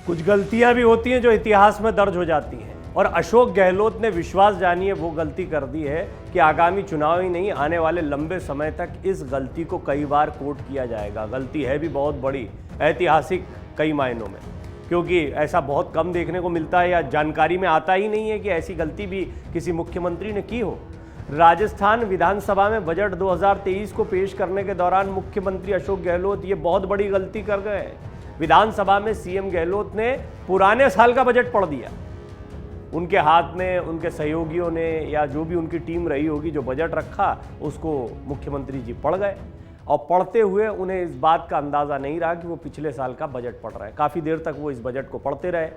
कुछ गलतियां भी होती हैं जो इतिहास में दर्ज हो जाती हैं, और अशोक गहलोत ने विश्वास जानिए वो गलती कर दी है कि आगामी चुनाव ही नहीं, आने वाले लंबे समय तक इस गलती को कई बार कोट किया जाएगा। गलती है भी बहुत बड़ी, ऐतिहासिक कई मायनों में, क्योंकि ऐसा बहुत कम देखने को मिलता है या जानकारी में आता ही नहीं है कि ऐसी गलती भी किसी मुख्यमंत्री ने की हो। राजस्थान विधानसभा में बजट 2023 को पेश करने के दौरान मुख्यमंत्री अशोक गहलोत ये बहुत बड़ी गलती कर गए। विधानसभा में सीएम गहलोत ने पुराने साल का बजट पढ़ दिया। उनके हाथ में उनके सहयोगियों ने या जो भी उनकी टीम रही होगी, जो बजट रखा उसको मुख्यमंत्री जी पढ़ गए, और पढ़ते हुए उन्हें इस बात का अंदाज़ा नहीं रहा कि वो पिछले साल का बजट पढ़ रहे हैं। काफ़ी देर तक वो इस बजट को पढ़ते रहे।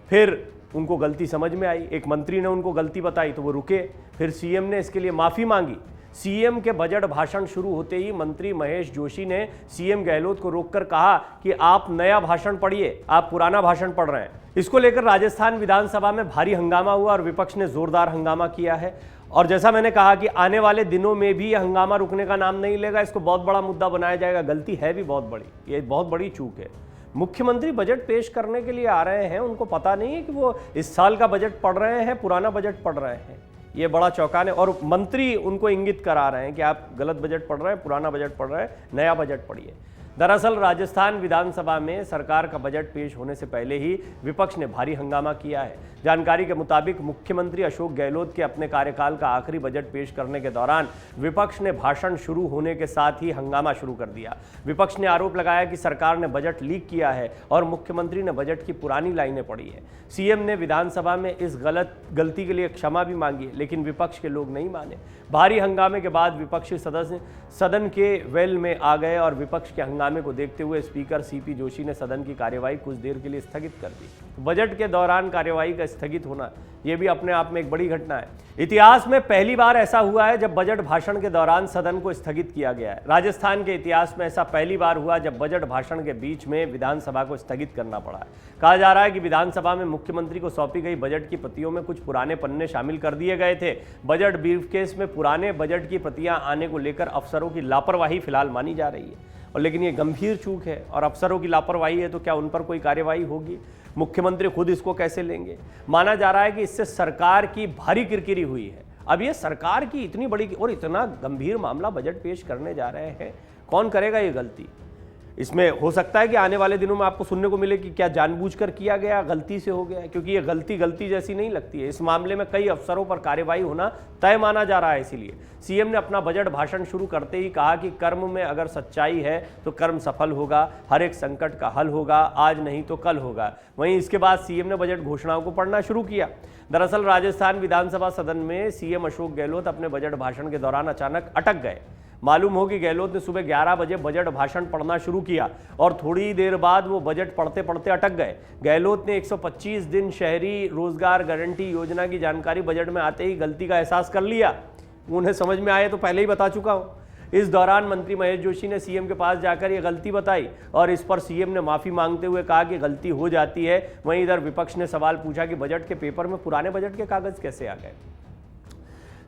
फिर उनको गलती समझ में आई, एक मंत्री ने उनको गलती बताई तो वो रुके। फिर सीएम ने इसके लिए माफ़ी मांगी। सीएम के बजट भाषण शुरू होते ही मंत्री महेश जोशी ने सीएम गहलोत को रोककर कहा कि आप नया भाषण पढ़िए, आप पुराना भाषण पढ़ रहे हैं। इसको लेकर राजस्थान विधानसभा में भारी हंगामा हुआ और विपक्ष ने जोरदार हंगामा किया है। और जैसा मैंने कहा कि आने वाले दिनों में भी यह हंगामा रुकने का नाम नहीं लेगा, इसको बहुत बड़ा मुद्दा बनाया जाएगा। गलती है भी बहुत बड़ी, ये बहुत बड़ी चूक है। मुख्यमंत्री बजट पेश करने के लिए आ रहे हैं, उनको पता नहीं है कि वो इस साल का बजट पढ़ रहे हैं, पुराना बजट पढ़ रहे हैं। ये बड़ा चौंकाने, और मंत्री उनको इंगित करा रहे हैं कि आप गलत बजट पढ़ रहे हैं, पुराना बजट पढ़ रहे हैं, नया बजट पढ़िए। दरअसल राजस्थान विधानसभा में सरकार का बजट पेश होने से पहले ही विपक्ष ने भारी हंगामा किया है। जानकारी के मुताबिक मुख्यमंत्री अशोक गहलोत के अपने कार्यकाल का आखिरी बजट पेश करने के दौरान विपक्ष ने भाषण शुरू होने के साथ ही हंगामा शुरू कर दिया। विपक्ष ने आरोप लगाया कि सरकार ने बजट लीक किया है और मुख्यमंत्री ने बजट की पुरानी लाइनें पढ़ी है। सीएम ने विधानसभा में इस गलती के लिए क्षमा भी मांगी, लेकिन विपक्ष के लोग नहीं माने। भारी हंगामे के बाद विपक्षी सदस्य सदन के वेल में आ गए और विपक्ष के हंगामे को देखते हुए स्पीकर सीपी जोशी ने सदन की कार्यवाही कुछ देर के लिए स्थगित कर दी। बजट के दौरान कार्यवाही का स्थगित होना यह भी अपने आप में एक बड़ी घटना है। इतिहास में पहली बार ऐसा हुआ है जब बजट भाषण के दौरान सदन को स्थगित किया गया है। राजस्थान के इतिहास में ऐसा पहली बार हुआ जब बजट भाषण के बीच में विधानसभा को स्थगित करना पड़ा है। कहा जा रहा है कि विधानसभा में मुख्यमंत्री को सौंपी गई बजट की प्रतियों में कुछ पुराने पन्ने शामिल कर दिए गए थे। बजट ब्रीफकेस में पुराने बजट की प्रतियां आने को लेकर अफसरों की लापरवाही फिलहाल मानी जा रही है, और लेकिन ये गंभीर चूक है और अफसरों की लापरवाही है, तो क्या उन पर कोई कार्यवाही होगी? मुख्यमंत्री खुद इसको कैसे लेंगे? माना जा रहा है कि इससे सरकार की भारी किरकिरी हुई है। अब ये सरकार की इतनी बड़ी और इतना गंभीर मामला बजट पेश करने जा रहे हैं, कौन करेगा ये गलती? इसमें हो सकता है कि आने वाले दिनों में आपको सुनने को मिले कि क्या जानबूझकर किया गया, गलती से हो गया, क्योंकि ये गलती जैसी नहीं लगती है। इस मामले में कई अफसरों पर कार्रवाई होना तय माना जा रहा है। इसीलिए सीएम ने अपना बजट भाषण शुरू करते ही कहा कि कर्म में अगर सच्चाई है तो कर्म सफल होगा, हर एक संकट का हल होगा, आज नहीं तो कल होगा। वहीं इसके बाद सीएम ने बजट घोषणाओं को पढ़ना शुरू किया। दरअसल राजस्थान विधानसभा सदन में सीएम अशोक गहलोत अपने बजट भाषण के दौरान अचानक अटक गए। मालूम हो कि गहलोत ने सुबह 11 बजे बजट भाषण पढ़ना शुरू किया और थोड़ी देर बाद वो बजट पढ़ते पढ़ते अटक गए। गहलोत ने 125 दिन शहरी रोजगार गारंटी योजना की जानकारी बजट में आते ही गलती का एहसास कर लिया। उन्हें समझ में आए तो पहले ही बता चुका हूं। इस दौरान मंत्री महेश जोशी ने सीएम के पास जाकर ये गलती बताई और इस पर सीएम ने माफी मांगते हुए कहा कि गलती हो जाती है। वहीं इधर विपक्ष ने सवाल पूछा कि बजट के पेपर में पुराने बजट के कागज कैसे आ गए।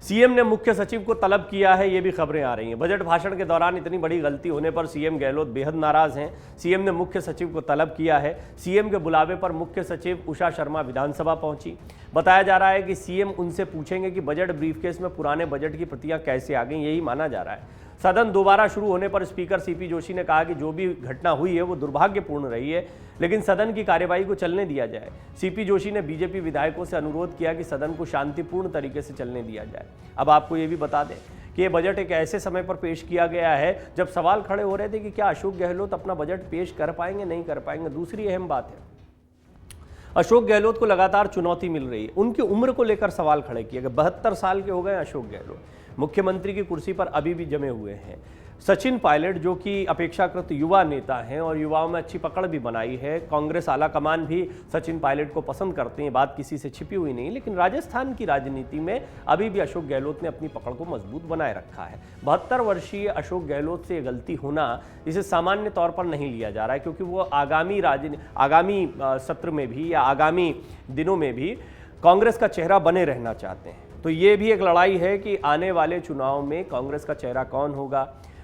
सीएम ने मुख्य सचिव को तलब किया है, ये भी खबरें आ रही हैं। बजट भाषण के दौरान इतनी बड़ी गलती होने पर सीएम गहलोत बेहद नाराज हैं। सीएम ने मुख्य सचिव को तलब किया है। सीएम के बुलावे पर मुख्य सचिव उषा शर्मा विधानसभा पहुंची। बताया जा रहा है कि सीएम उनसे पूछेंगे कि बजट ब्रीफकेस में पुराने बजट की प्रतियां कैसे आ गई, यही माना जा रहा है। सदन दोबारा शुरू होने पर स्पीकर सीपी जोशी ने कहा कि जो भी घटना हुई है वो दुर्भाग्यपूर्ण रही है, लेकिन सदन की कार्यवाही को चलने दिया जाए। सीपी जोशी ने बीजेपी विधायकों से अनुरोध किया कि सदन को शांतिपूर्ण तरीके से चलने दिया जाए। अब आपको ये भी बता दें कि ये बजट एक ऐसे समय पर पेश किया गया है जब सवाल खड़े हो रहे थे कि क्या अशोक गहलोत अपना बजट पेश कर पाएंगे, नहीं कर पाएंगे। दूसरी अहम बात है, अशोक गहलोत को लगातार चुनौती मिल रही है। उनकी उम्र को लेकर सवाल खड़े किए गए। 72 साल के हो गए अशोक गहलोत, मुख्यमंत्री की कुर्सी पर अभी भी जमे हुए हैं। सचिन पायलट जो कि अपेक्षाकृत युवा नेता हैं और युवाओं में अच्छी पकड़ भी बनाई है, कांग्रेस आला कमान भी सचिन पायलट को पसंद करते हैं, बात किसी से छिपी हुई नहीं। लेकिन राजस्थान की राजनीति में अभी भी अशोक गहलोत ने अपनी पकड़ को मजबूत बनाए रखा है। 72 वर्षीय अशोक गहलोत से गलती होना, इसे सामान्य तौर पर नहीं लिया जा रहा है, क्योंकि वो आगामी सत्र में भी या आगामी दिनों में भी कांग्रेस का चेहरा बने रहना चाहते हैं। तो ये भी एक लड़ाई है कि आने वाले चुनाव में कांग्रेस का चेहरा कौन होगा।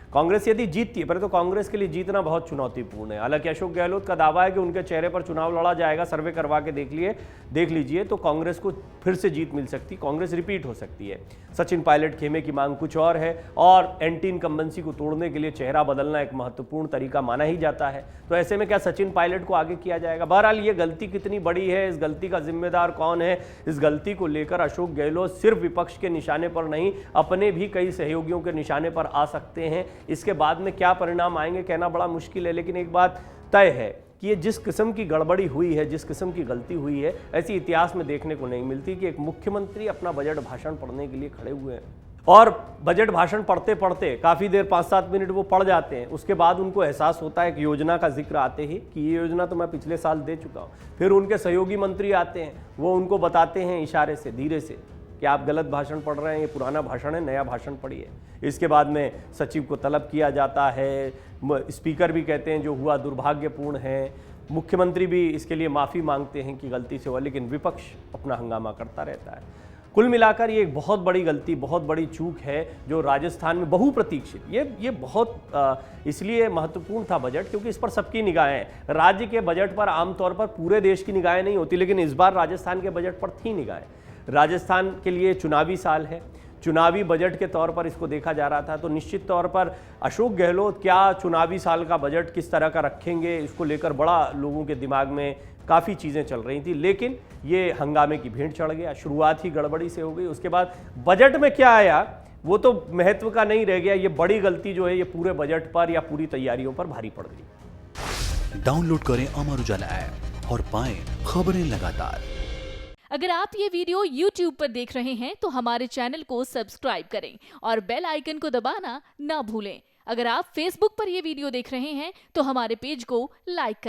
कांग्रेस यदि जीतती है, पहले तो कांग्रेस के लिए जीतना बहुत चुनौतीपूर्ण है। हालांकि अशोक गहलोत का दावा है कि उनके चेहरे पर चुनाव लड़ा जाएगा, सर्वे करवा के देख लीजिए, तो कांग्रेस को फिर से जीत मिल सकती, कांग्रेस रिपीट हो सकती है। सचिन पायलट खेमे की मांग कुछ और है, और एंटी इनकम्बेंसी को तोड़ने के लिए चेहरा बदलना एक महत्वपूर्ण तरीका माना ही जाता है। तो ऐसे में क्या सचिन पायलट को आगे किया जाएगा? बहरहाल ये गलती कितनी बड़ी है, इस गलती का जिम्मेदार कौन है, इस गलती को लेकर अशोक गहलोत सिर्फ विपक्ष के निशाने पर नहीं, अपने भी कई सहयोगियों के निशाने पर आ सकते हैं। इसके बाद में क्या परिणाम आएंगे कहना बड़ा मुश्किल है, लेकिन एक बात तय है कि ये जिस किस्म की गड़बड़ी हुई है, जिस किस्म की गलती हुई है, ऐसी इतिहास में देखने को नहीं मिलती कि एक मुख्यमंत्री अपना बजट भाषण पढ़ने के लिए खड़े हुए हैं और बजट भाषण पढ़ते पढ़ते काफ़ी देर 5-7 मिनट वो पढ़ जाते हैं। उसके बाद उनको एहसास होता है कि योजना का जिक्र आते ही कि ये योजना तो मैं पिछले साल दे चुका हूँ। फिर उनके सहयोगी मंत्री आते हैं, वो उनको बताते हैं इशारे से, धीरे से, कि आप गलत भाषण पढ़ रहे हैं, ये पुराना भाषण है, नया भाषण पढ़िए। इसके बाद में सचिव को तलब किया जाता है, स्पीकर भी कहते हैं जो हुआ दुर्भाग्यपूर्ण है, मुख्यमंत्री भी इसके लिए माफ़ी मांगते हैं कि गलती से हुआ, लेकिन विपक्ष अपना हंगामा करता रहता है। कुल मिलाकर ये एक बहुत बड़ी गलती, बहुत बड़ी चूक है जो राजस्थान में बहुप्रतीक्षित, ये बहुत इसलिए महत्वपूर्ण था बजट क्योंकि इस पर सबकी निगाहें हैं। राज्य के बजट पर आमतौर पर पूरे देश की निगाहें नहीं होती, लेकिन इस बार राजस्थान के बजट पर थी निगाहें। राजस्थान के लिए चुनावी साल है, चुनावी बजट के तौर पर इसको देखा जा रहा था, तो निश्चित तौर पर अशोक गहलोत क्या चुनावी साल का बजट किस तरह का रखेंगे, इसको लेकर बड़ा लोगों के दिमाग में काफ़ी चीज़ें चल रही थी। लेकिन ये हंगामे की भेंट चढ़ गया, शुरुआत ही गड़बड़ी से हो गई। उसके बाद बजट में क्या आया वो तो महत्व का नहीं रह गया। ये बड़ी गलती जो है ये पूरे बजट पर या पूरी तैयारियों पर भारी पड़ गई। डाउनलोड करें अमर उजाला ऐप और पाएं खबरें लगातार। अगर आप ये वीडियो YouTube पर देख रहे हैं तो हमारे चैनल को सब्सक्राइब करें और बेल आइकन को दबाना ना भूलें। अगर आप Facebook पर ये वीडियो देख रहे हैं तो हमारे पेज को लाइक करें।